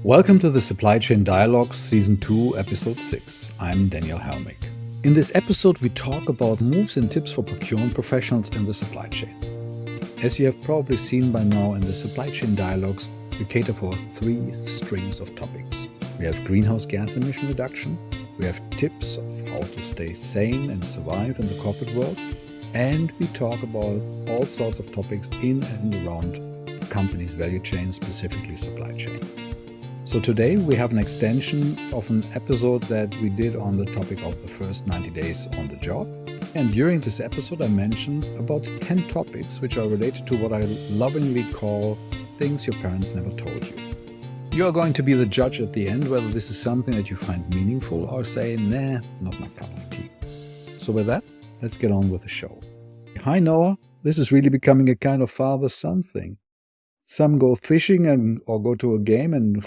Welcome to the Supply Chain Dialogues Season 2, Episode 6. I'm Daniel Helmig. In this episode, we talk about moves and tips for procurement professionals in the supply chain. As you have probably seen by now in the Supply Chain Dialogues, we cater for 3 streams of topics. We have greenhouse gas emission reduction, we have tips of how to stay sane and survive in the corporate world, and we talk about all sorts of topics in and around the company's value chain, specifically supply chain. So today we have an extension of an episode that we did on the topic of the first 90 days on the job. And during this episode I mentioned about 10 topics which are related to what I lovingly call things your parents never told you. You are going to be the judge at the end whether this is something that you find meaningful or say, nah, not my cup of tea. So with that, let's get on with the show. Hi Noah, this is really becoming a kind of father-son thing. Some go fishing or go to a game and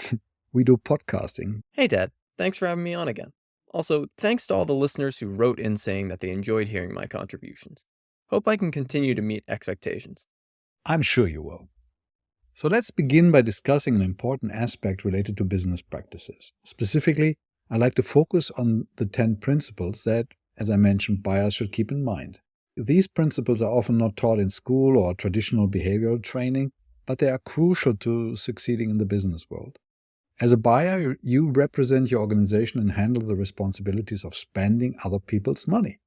we do podcasting. Hey Dad, thanks for having me on again. Also, thanks to all the listeners who wrote in saying that they enjoyed hearing my contributions. Hope I can continue to meet expectations. I'm sure you will. So let's begin by discussing an important aspect related to business practices. Specifically, I'd like to focus on the 10 principles that, as I mentioned, buyers should keep in mind. These principles are often not taught in school or traditional behavioral training, but they are crucial to succeeding in the business world. As a buyer, you represent your organization and handle the responsibilities of spending other people's money.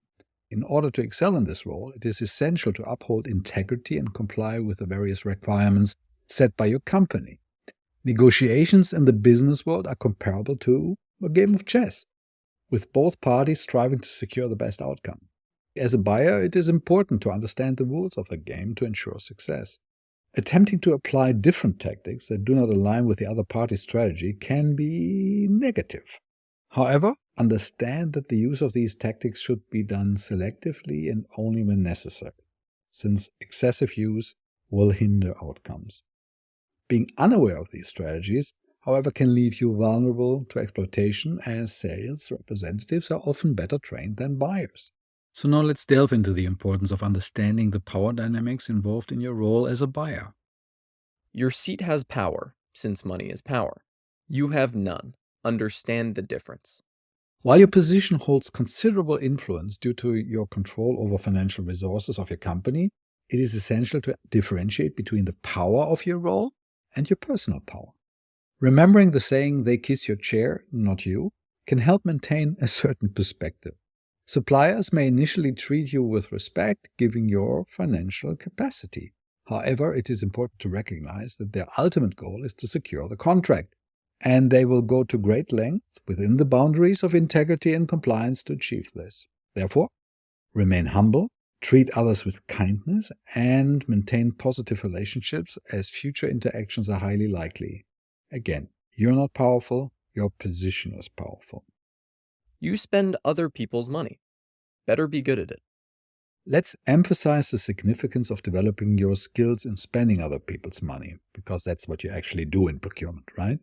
In order to excel in this role, it is essential to uphold integrity and comply with the various requirements set by your company. Negotiations in the business world are comparable to a game of chess, with both parties striving to secure the best outcome. As a buyer, it is important to understand the rules of the game to ensure success. Attempting to apply different tactics that do not align with the other party's strategy can be negative. However, understand that the use of these tactics should be done selectively and only when necessary, since excessive use will hinder outcomes. Being unaware of these strategies, however, can leave you vulnerable to exploitation, as sales representatives are often better trained than buyers. So now let's delve into the importance of understanding the power dynamics involved in your role as a buyer. Your seat has power, since money is power. You have none. Understand the difference. While your position holds considerable influence due to your control over financial resources of your company, it is essential to differentiate between the power of your role and your personal power. Remembering the saying, "they kiss your chair, not you," can help maintain a certain perspective. Suppliers may initially treat you with respect, given your financial capacity. However, it is important to recognize that their ultimate goal is to secure the contract, and they will go to great lengths within the boundaries of integrity and compliance to achieve this. Therefore, remain humble, treat others with kindness, and maintain positive relationships, as future interactions are highly likely. Again, you're not powerful, your position is powerful. You spend other people's money. Better be good at it. Let's emphasize the significance of developing your skills in spending other people's money, because that's what you actually do in procurement, right?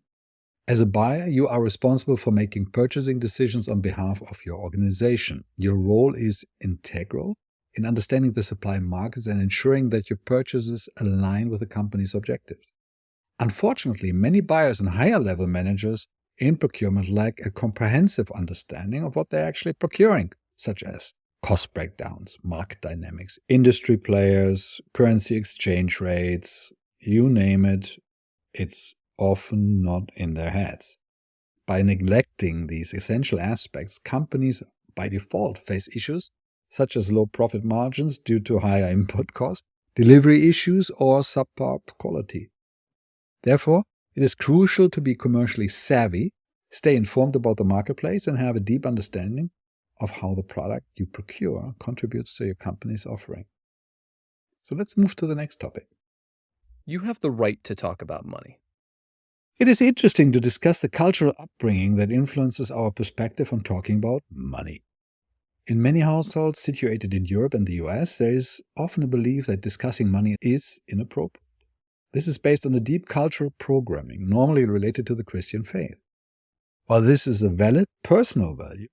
As a buyer, you are responsible for making purchasing decisions on behalf of your organization. Your role is integral in understanding the supply markets and ensuring that your purchases align with the company's objectives. Unfortunately, many buyers and higher-level managers in procurement lack a comprehensive understanding of what they're actually procuring, such as cost breakdowns, market dynamics, industry players, currency exchange rates, you name it, it's often not in their heads. By neglecting these essential aspects, companies by default face issues such as low profit margins due to higher input costs, delivery issues, or subpar quality. Therefore, it is crucial to be commercially savvy, stay informed about the marketplace, and have a deep understanding of how the product you procure contributes to your company's offering. So let's move to the next topic. You have the right to talk about money. It is interesting to discuss the cultural upbringing that influences our perspective on talking about money. In many households situated in Europe and the US, there is often a belief that discussing money is inappropriate. This is based on a deep cultural programming, normally related to the Christian faith. While this is a valid personal value,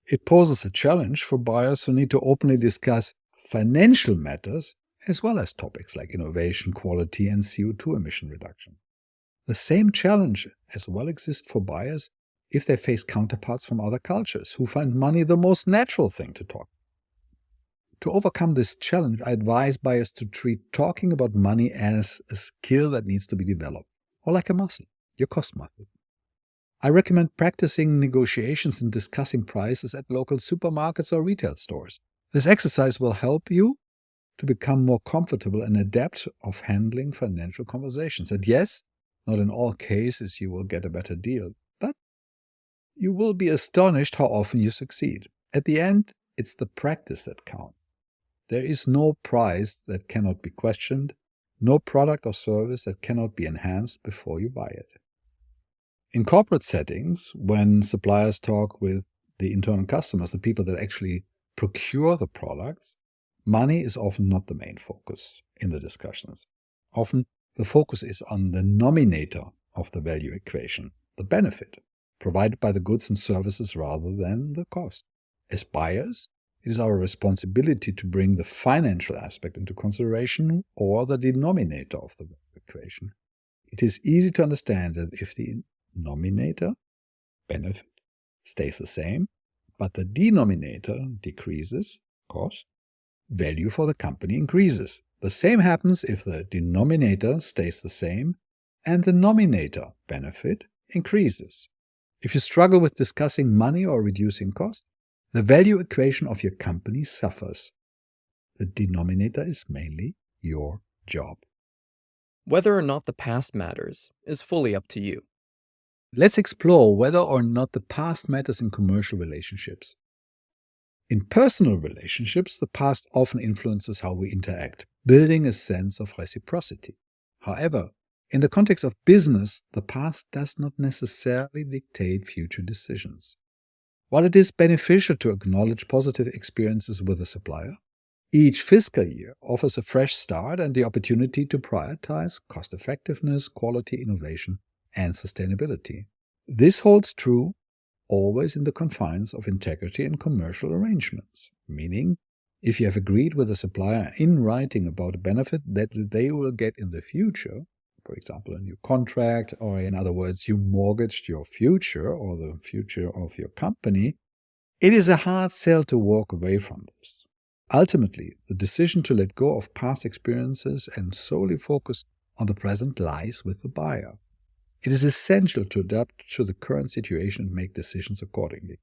it poses a challenge for buyers who need to openly discuss financial matters as well as topics like innovation, quality, and CO2 emission reduction. The same challenge as well exists for buyers if they face counterparts from other cultures who find money the most natural thing to talk. To overcome this challenge, I advise buyers to treat talking about money as a skill that needs to be developed, or like a muscle, your cost muscle. I recommend practicing negotiations and discussing prices at local supermarkets or retail stores. This exercise will help you to become more comfortable and adept of handling financial conversations. And yes, not in all cases you will get a better deal, but you will be astonished how often you succeed. At the end, it's the practice that counts. There is no price that cannot be questioned, no product or service that cannot be enhanced before you buy it. In corporate settings, when suppliers talk with the internal customers, the people that actually procure the products, money is often not the main focus in the discussions. Often, the focus is on the nominator of the value equation, the benefit provided by the goods and services rather than the cost. As buyers, it is our responsibility to bring the financial aspect into consideration or the denominator of the equation. It is easy to understand that if the nominator, benefit, stays the same, but the denominator decreases, cost, value for the company increases. The same happens if the denominator stays the same and the nominator, benefit, increases. If you struggle with discussing money or reducing cost, the value equation of your company suffers. The denominator is mainly your job. Whether or not the past matters is fully up to you. Let's explore whether or not the past matters in commercial relationships. In personal relationships, the past often influences how we interact, building a sense of reciprocity. However, in the context of business, the past does not necessarily dictate future decisions. While it is beneficial to acknowledge positive experiences with a supplier, each fiscal year offers a fresh start and the opportunity to prioritize cost effectiveness, quality, innovation, and sustainability. This holds true always in the confines of integrity in commercial arrangements, meaning if you have agreed with a supplier in writing about a benefit that they will get in the future, for example, a new contract, or in other words, you mortgaged your future or the future of your company, it is a hard sell to walk away from this. Ultimately, the decision to let go of past experiences and solely focus on the present lies with the buyer. It is essential to adapt to the current situation and make decisions accordingly.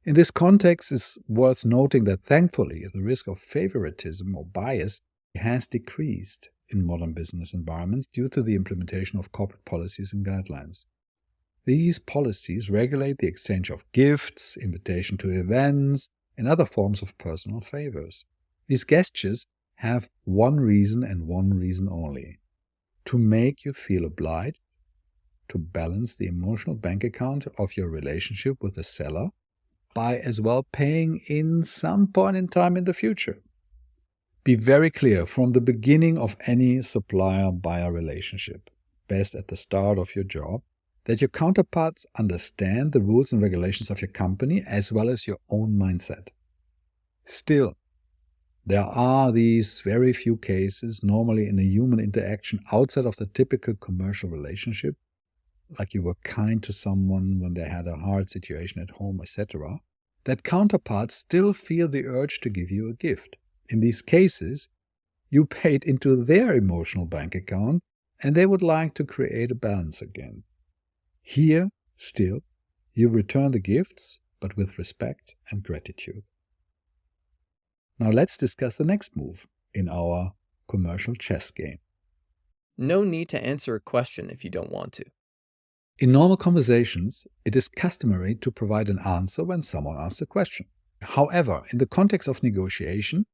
In this context, it's worth noting that thankfully the risk of favoritism or bias has decreased in modern business environments due to the implementation of corporate policies and guidelines. These policies regulate the exchange of gifts, invitation to events, and other forms of personal favors. These gestures have one reason and one reason only: to make you feel obliged, to balance the emotional bank account of your relationship with the seller by as well paying in some point in time in the future. Be very clear from the beginning of any supplier-buyer relationship, best at the start of your job, that your counterparts understand the rules and regulations of your company as well as your own mindset. Still, there are these very few cases, normally in a human interaction outside of the typical commercial relationship, like you were kind to someone when they had a hard situation at home, etc., that counterparts still feel the urge to give you a gift. In these cases, you paid into their emotional bank account and they would like to create a balance again. Here, still, you return the gifts, but with respect and gratitude. Now let's discuss the next move in our commercial chess game. No need to answer a question if you don't want to. In normal conversations, it is customary to provide an answer when someone asks a question. However, in the context of negotiation,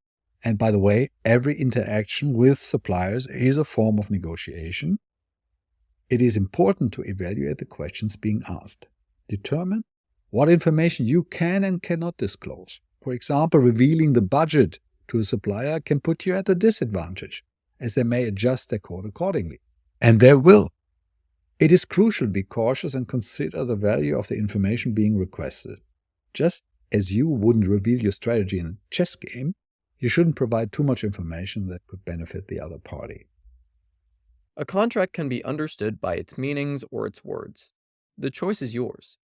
and by the way, every interaction with suppliers is a form of negotiation, it is important to evaluate the questions being asked. Determine what information you can and cannot disclose. For example, revealing the budget to a supplier can put you at a disadvantage, as they may adjust their quote accordingly. And they will. It is crucial to be cautious and consider the value of the information being requested. Just as you wouldn't reveal your strategy in a chess game, you shouldn't provide too much information that could benefit the other party. A contract can be understood by its meanings or its words. The choice is yours.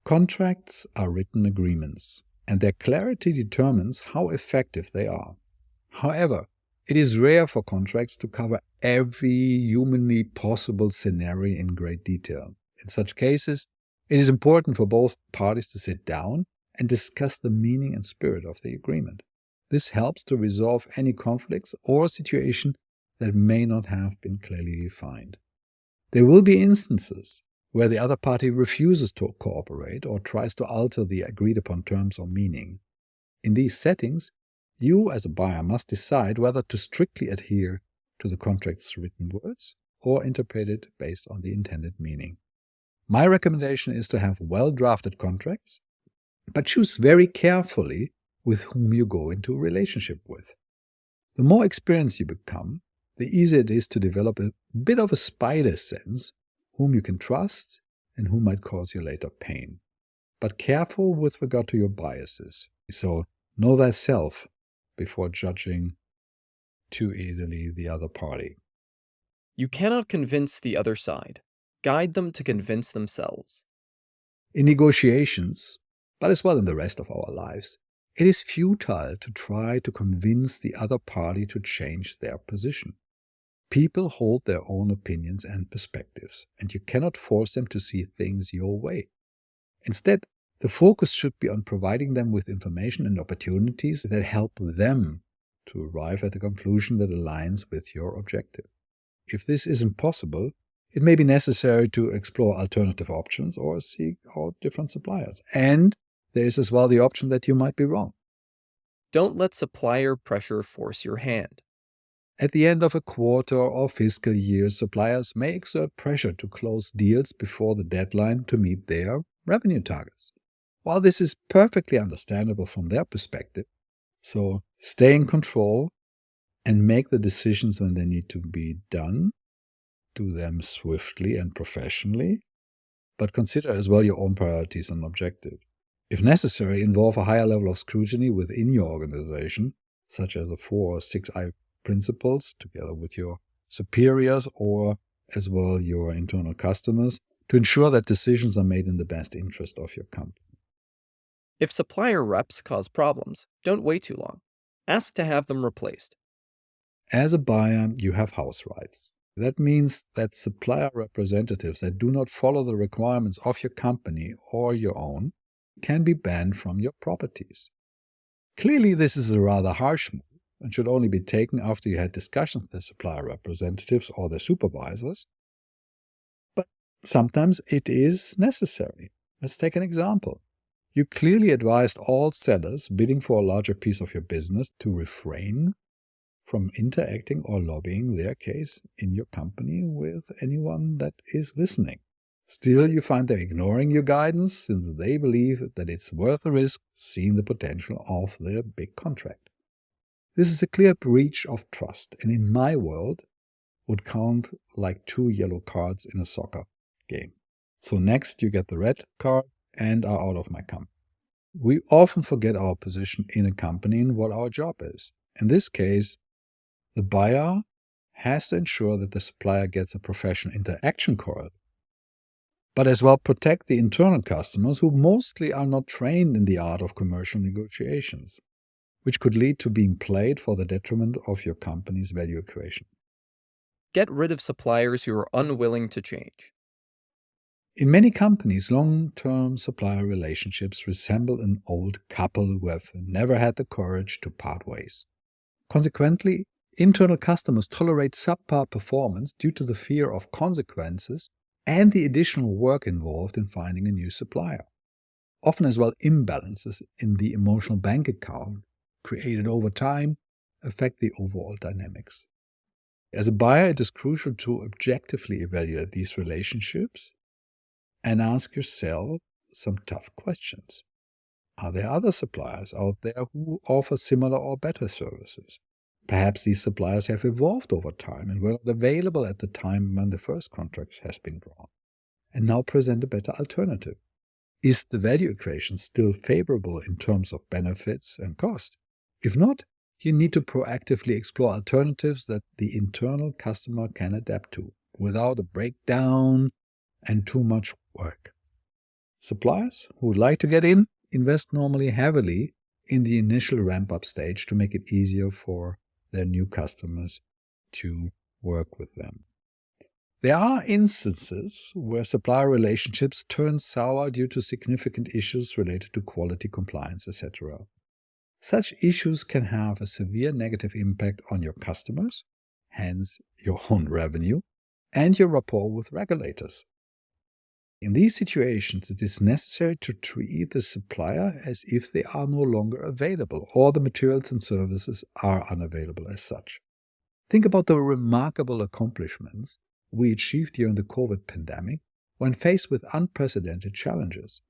Contracts are written agreements, and their clarity determines how effective they are. However, it is rare for contracts to cover every humanly possible scenario in great detail. In such cases, it is important for both parties to sit down and discuss the meaning and spirit of the agreement. This helps to resolve any conflicts or situation that may not have been clearly defined. There will be instances where the other party refuses to cooperate or tries to alter the agreed-upon terms or meaning. In these settings, you as a buyer must decide whether to strictly adhere to the contract's written words or interpret it based on the intended meaning. My recommendation is to have well-drafted contracts, but choose very carefully with whom you go into a relationship with. The more experienced you become, the easier it is to develop a bit of a spider sense whom you can trust and who might cause you later pain. But careful with regard to your biases. So know thyself before judging too easily the other party. You cannot convince the other side. Guide them to convince themselves. In negotiations, but as well in the rest of our lives, it is futile to try to convince the other party to change their position. People hold their own opinions and perspectives, and you cannot force them to see things your way. Instead, the focus should be on providing them with information and opportunities that help them to arrive at a conclusion that aligns with your objective. If this isn't possible, it may be necessary to explore alternative options or seek out different suppliers. And there is as well the option that you might be wrong. Don't let supplier pressure force your hand. At the end of a quarter or fiscal year, suppliers may exert pressure to close deals before the deadline to meet their revenue targets. While this is perfectly understandable from their perspective, so stay in control and make the decisions when they need to be done. Do them swiftly and professionally, but consider as well your own priorities and objectives. If necessary, involve a higher level of scrutiny within your organization, such as the 4 or 6 I principles, together with your superiors or as well your internal customers, to ensure that decisions are made in the best interest of your company. If supplier reps cause problems, don't wait too long. Ask to have them replaced. As a buyer, you have house rights. That means that supplier representatives that do not follow the requirements of your company or your own can be banned from your properties. Clearly, this is a rather harsh move and should only be taken after you had discussions with the supplier representatives or their supervisors. But sometimes it is necessary. Let's take an example. You clearly advised all sellers bidding for a larger piece of your business to refrain from interacting or lobbying their case in your company with anyone that is listening. Still, you find them ignoring your guidance since they believe that it's worth the risk, seeing the potential of their big contract. This is a clear breach of trust, and in my world would count like 2 yellow cards in a soccer game. So next you get the red card and are out of my company. We often forget our position in a company and what our job is. In this case, the buyer has to ensure that the supplier gets a professional interaction corridor, but as well protect the internal customers who mostly are not trained in the art of commercial negotiations, which could lead to being played for the detriment of your company's value equation. Get rid of suppliers who are unwilling to change. In many companies, long-term supplier relationships resemble an old couple who have never had the courage to part ways. Consequently, internal customers tolerate subpar performance due to the fear of consequences and the additional work involved in finding a new supplier. Often as well, imbalances in the emotional bank account created over time affect the overall dynamics. As a buyer, it is crucial to objectively evaluate these relationships and ask yourself some tough questions. Are there other suppliers out there who offer similar or better services? Perhaps these suppliers have evolved over time and were not available at the time when the first contract has been drawn, and now present a better alternative. Is the value equation still favorable in terms of benefits and cost? If not, you need to proactively explore alternatives that the internal customer can adapt to without a breakdown and too much work. Suppliers who would like to get in invest normally heavily in the initial ramp-up stage to make it easier for their new customers to work with them. There are instances where supplier relationships turn sour due to significant issues related to quality, compliance, etc. Such issues can have a severe negative impact on your customers, hence your own revenue, and your rapport with regulators. In these situations, it is necessary to treat the supplier as if they are no longer available or the materials and services are unavailable as such. Think about the remarkable accomplishments we achieved during the COVID pandemic when faced with unprecedented challenges.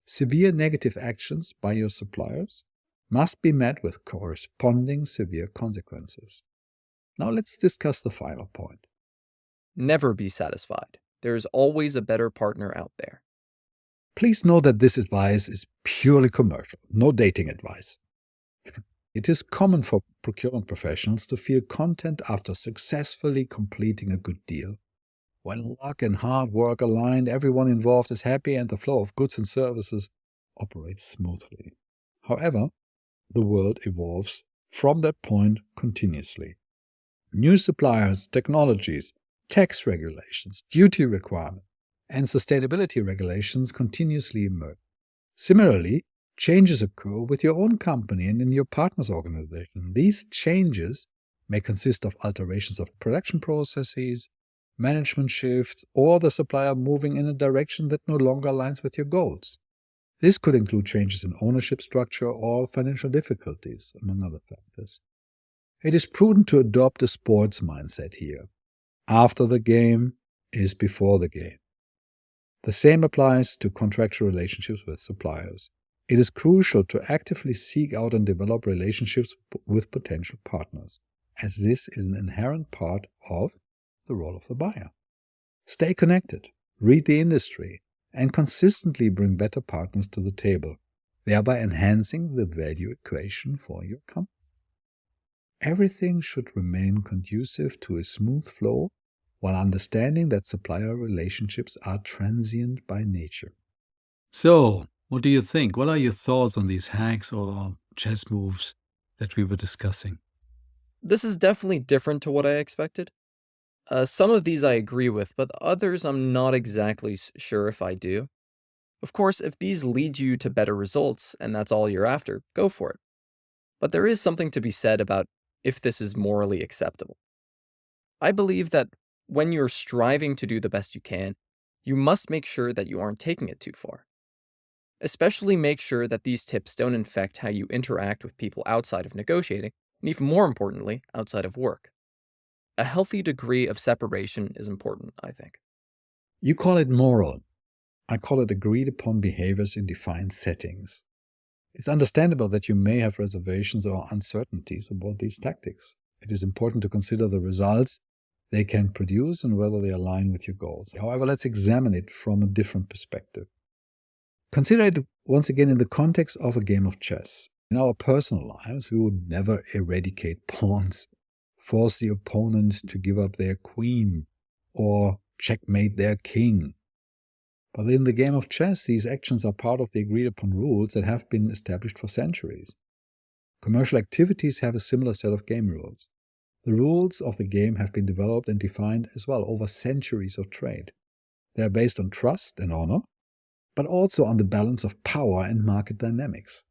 Severe negative actions by your suppliers must be met with corresponding severe consequences. Now let's discuss the final point. Never be satisfied. There is always a better partner out there. Please know that this advice is purely commercial, no dating advice. It is common for procurement professionals to feel content after successfully completing a good deal. When luck and hard work aligned, everyone involved is happy and the flow of goods and services operates smoothly. However, the world evolves from that point continuously. New suppliers, technologies, tax regulations, duty requirements, and sustainability regulations continuously emerge. Similarly, changes occur with your own company and in your partner's organization. These changes may consist of alterations of production processes, management shifts, or the supplier moving in a direction that no longer aligns with your goals. This could include changes in ownership structure or financial difficulties, among other factors. It is prudent to adopt a sports mindset here. After the game is before the game. The same applies to contractual relationships with suppliers. It is crucial to actively seek out and develop relationships with potential partners, as this is an inherent part of the role of the buyer. Stay connected, read the industry, and consistently bring better partners to the table, thereby enhancing the value equation for your company. Everything should remain conducive to a smooth flow while understanding that supplier relationships are transient by nature. So, what do you think? What are your thoughts on these hacks or chess moves that we were discussing? This is definitely different to what I expected. Some of these I agree with, but others I'm not exactly sure if I do. Of course, if these lead you to better results and that's all you're after, go for it. But there is something to be said about if this is morally acceptable. I believe that when you're striving to do the best you can, you must make sure that you aren't taking it too far. Especially make sure that these tips don't infect how you interact with people outside of negotiating, and even more importantly, outside of work. A healthy degree of separation is important, I think. You call it moral. I call it agreed upon behaviors in defined settings. It's understandable that you may have reservations or uncertainties about these tactics. It is important to consider the results they can produce and whether they align with your goals. However, let's examine it from a different perspective. Consider it once again in the context of a game of chess. In our personal lives, we would never eradicate pawns, force the opponent to give up their queen, or checkmate their king. But in the game of chess, these actions are part of the agreed-upon rules that have been established for centuries. Commercial activities have a similar set of game rules. The rules of the game have been developed and defined as well over centuries of trade. They are based on trust and honor, but also on the balance of power and market dynamics.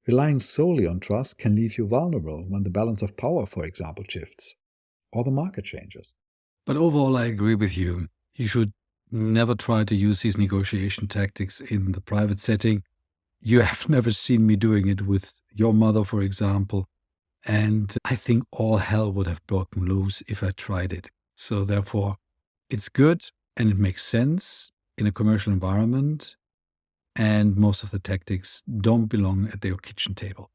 Relying solely on trust can leave you vulnerable when the balance of power, for example, shifts, or the market changes. But overall, I agree with you. You should never try to use these negotiation tactics in the private setting. You have never seen me doing it with your mother, for example. And I think all hell would have broken loose if I tried it. So therefore, it's good and it makes sense in a commercial environment. And most of the tactics don't belong at your kitchen table.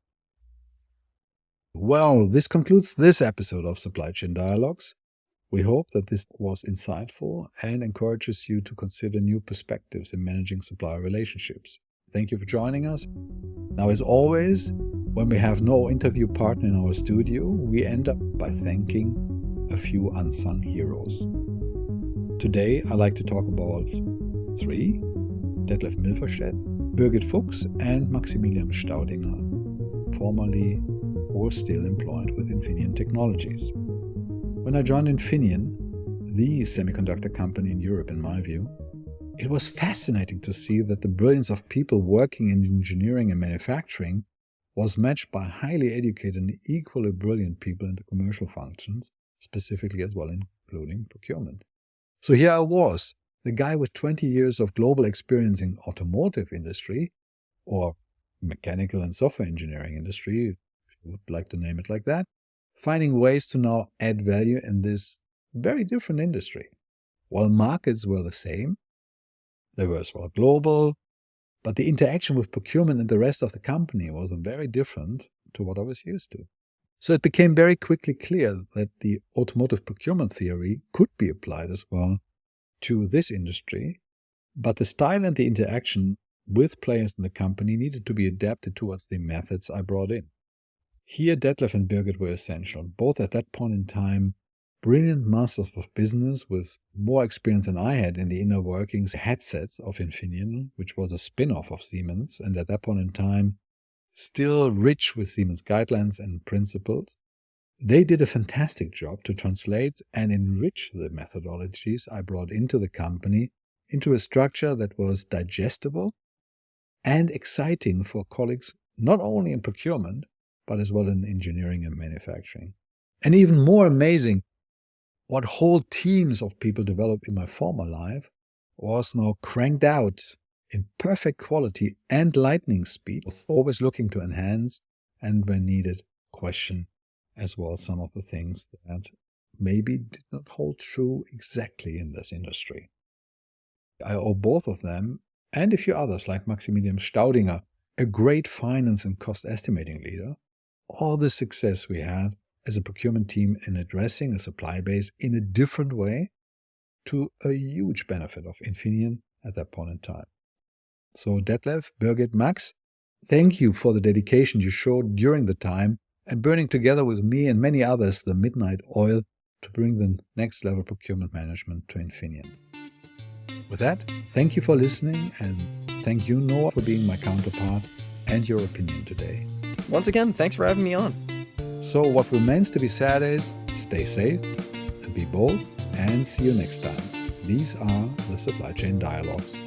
Well, this concludes this episode of Supply Chain Dialogues. We hope that this was insightful and encourages you to consider new perspectives in managing supplier relationships. Thank you for joining us. Now, as always, When we have no interview partner in our studio, we end up by thanking a few unsung heroes. Today, I like to talk about 3: Detlef Milverstedt, Birgit Fuchs, and Maximilian Staudinger, formerly or still employed with Infineon Technologies. When I joined Infineon, the semiconductor company in Europe in my view, it was fascinating to see that the brilliance of people working in engineering and manufacturing was matched by highly educated and equally brilliant people in the commercial functions, specifically as well including procurement. So here I was, the guy with 20 years of global experience in automotive industry, or mechanical and software engineering industry, if you would like to name it like that, finding ways to now add value in this very different industry. While markets were the same, they were as well global, but the interaction with procurement and the rest of the company was very different to what I was used to. So it became very quickly clear that the automotive procurement theory could be applied as well to this industry, but the style and the interaction with players in the company needed to be adapted towards the methods I brought in. Here, Detlef and Birgit were essential, both at that point in time brilliant masters of business with more experience than I had in the inner workings headsets of Infineon, which was a spin-off of Siemens, and at that point in time still rich with Siemens guidelines and principles. They did a fantastic job to translate and enrich the methodologies I brought into the company into a structure that was digestible and exciting for colleagues not only in procurement, but as well in engineering and manufacturing. And even more amazing, what whole teams of people developed in my former life was now cranked out in perfect quality and lightning speed, always looking to enhance and, when needed, question as well some of the things that maybe did not hold true exactly in this industry. I owe both of them and a few others like Maximilian Staudinger, a great finance and cost estimating leader, all the success we had as a procurement team in addressing a supply base in a different way to a huge benefit of Infineon at that point in time. So Detlef, Birgit, Max, thank you for the dedication you showed during the time and burning together with me and many others the midnight oil to bring the next level procurement management to Infineon. With that, thank you for listening, and thank you, Noah, for being my counterpart and your opinion today. Once again, thanks for having me on. So what remains to be said is, stay safe and be bold, and see you next time. These are the Supply Chain Dialogues.